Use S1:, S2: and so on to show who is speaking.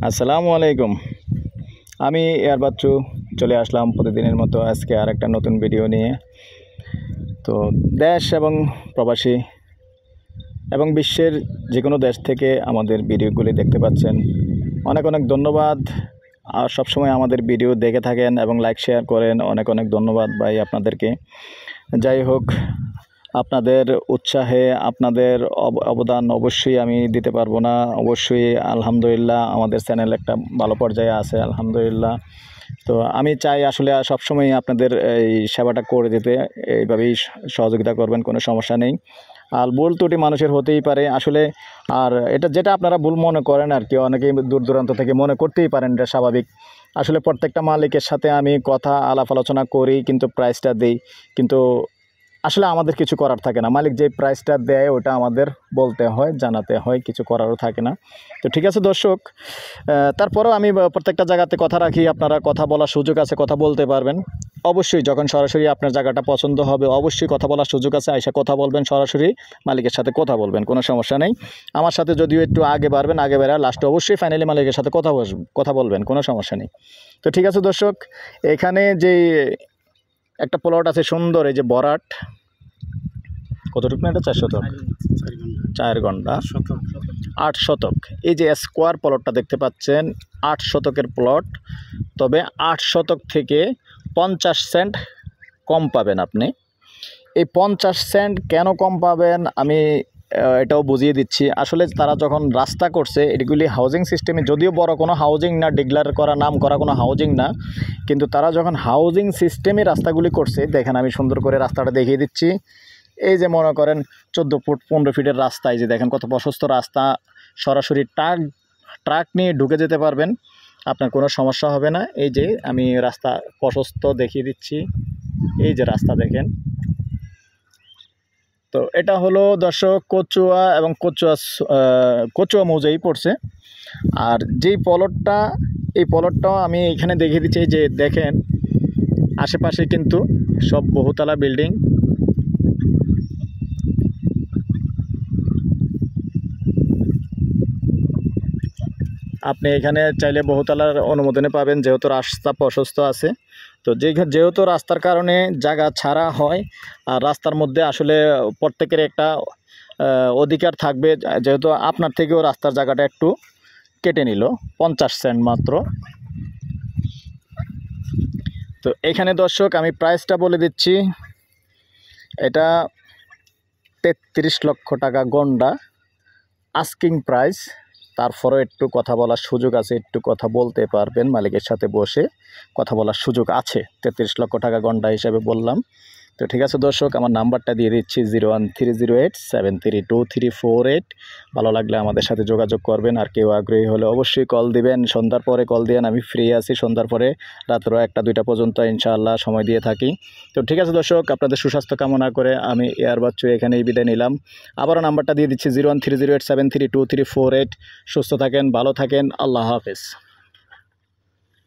S1: আসসালামু আলাইকুম। আমি এয়ার বাচ্চু চলে আসলাম প্রতিদিনের মতো আজকে আর একটা নতুন ভিডিও নিয়ে। তো দেশ এবং প্রবাসী এবং বিশ্বের যে কোনো দেশ থেকে আমাদের ভিডিওগুলি দেখতে পাচ্ছেন, অনেক অনেক ধন্যবাদ। আর সবসময় আমাদের ভিডিও দেখে থাকেন এবং লাইক শেয়ার করেন, অনেক অনেক ধন্যবাদ ভাই আপনাদেরকে। যাই হোক, আপনাদের উৎসাহে আপনাদের অবদান অবশ্যই আমি দিতে পারবো না। অবশ্যই আলহামদুলিল্লাহ আমাদের চ্যানেল একটা ভালো পর্যায়ে আছে আলহামদুলিল্লাহ। তো আমি চাই আসলে সবসময় আপনাদের এই সেবাটা করে দিতে, এইভাবেই সহযোগিতা করবেন, কোনো সমস্যা নেই। আর ভুল ত্রুটি মানুষের হতেই পারে আসলে। আর এটা যেটা আপনারা ভুল মনে করেন আর কি, অনেকেই দূর দূরান্ত থেকে মনে করতেই পারেন, এটা স্বাভাবিক। আসলে প্রত্যেকটা মালিকের সাথে আমি কথা আলাপ আলোচনা করি, কিন্তু প্রাইসটা দিই, কিন্তু আসলে আমাদের কিছু করার থাকে না। মালিক যে প্রাইসটা দেয় ওটা আমাদের বলতে হয়, জানাতে হয়, কিছু করারও থাকে না। তো ঠিক আছে দর্শক, তারপরেও আমি প্রত্যেকটা জায়গাতে কথা রাখি, আপনারা কথা বলার সুযোগ আছে, কথা বলতে পারবেন অবশ্যই। যখন সরাসরি আপনার জায়গাটা পছন্দ হবে অবশ্যই কথা বলার সুযোগ আছে, আইসা কথা বলবেন, সরাসরি মালিকের সাথে কথা বলবেন, কোনো সমস্যা নেই। আমার সাথে যদিও একটু আগে বাড়বেন, আগে বেড়া লাস্টে অবশ্যই ফাইনালি মালিকের সাথে কথা বলবেন, কোনো সমস্যা নেই। তো ঠিক আছে দর্শক, এখানে যে একটা প্লট আছে সুন্দর, এই যে বরাট, কতটুকু না এটা 4 শতক, 4 ঘন্টা 8 শতক। এই যে স্কোয়ার প্লটটা দেখতে পাচ্ছেন 8 শতকের প্লট, তবে 8 শতক থেকে 50 সেন্ট কম পাবেন আপনি। এই 50 সেন্ট কেন কম পাবেন আমি এটাও বুঝিয়ে দিচ্ছি। আসলে তারা যখন রাস্তা করছে, এগুলি হাউজিং সিস্টেমে, যদিও বড় কোনো হাউজিং না, ডিক্লেয়ার করা নাম করা কোনো হাউজিং না, কিন্তু তারা যখন হাউজিং সিস্টেমে রাস্তাগুলি করছে, দেখেন আমি সুন্দর করে রাস্তাটা দেখিয়ে দিচ্ছি। এই যে মনে করেন 14 ফুট 15 ফিটের রাস্তা, এই যে দেখেন কত প্রশস্ত রাস্তা, সরাসরি ট্রাক নিয়ে ঢুকে যেতে পারবেন, আপনার কোনো সমস্যা হবে না। এই যে আমি রাস্তা প্রশস্ত দেখিয়ে দিচ্ছি, এই যে রাস্তা দেখেন। তো এটা হলো দর্শক কচুয়া, এবং কচুয়া মৌজাই পড়ছে। আর যেই প্লটটা, এই প্লটটাও আমি এখানে দেখিয়ে দিচ্ছি। এই যে দেখেন আশেপাশে কিন্তু সব বহুতলা বিল্ডিং। আপনি এখানে চাইলে বহুতলার অনুমোদনে পাবেন, যেহেতু রাস্তা প্রশস্ত আছে। তো যেহেতু রাস্তার কারণে জায়গা ছাড়া হয়, আর রাস্তার মধ্যে আসলে প্রত্যেকের একটা অধিকার থাকবে, যেহেতু আপনার থেকেও রাস্তার জায়গাটা একটু কেটে নিল 50 সেন্ট মাত্র। তো এখানে দর্শক আমি প্রাইসটা বলে দিচ্ছি, এটা 33 লক্ষ টাকা গন্ডা আস্কিং প্রাইস। তারপরেও একটু কথা বলার সুযোগ আছে, একটু কথা বলতে পারবেন, মালিকের সাথে বসে কথা বলার সুযোগ আছে। 33 লক্ষ টাকা গন্ডা হিসাবে বললাম। তো ঠিক আছে দর্শক, আমার নাম্বারটা দিয়ে দিচ্ছি 01308732348। ভালো লাগলে আমাদের সাথে যোগাযোগ করবেন, আর কেউ আগ্রহী হলে অবশ্যই কল দিবেন। সন্ধ্যার পরে কল দিবেন, আমি ফ্রি আছি সন্ধ্যার পরে, রাত্র 1টা-2টা পর্যন্ত ইনশাআল্লাহ সময় দিয়ে থাকি। তো ঠিক আছে দর্শক, আপনাদের সুস্বাস্থ্য কামনা করে আমি এয়ার বাচ্চু এখানেই বিদায় নিলাম। আবারও নাম্বারটা দিয়ে দিচ্ছি 01308732348। সুস্থ থাকেন, ভালো থাকেন, আল্লাহ হাফেজ।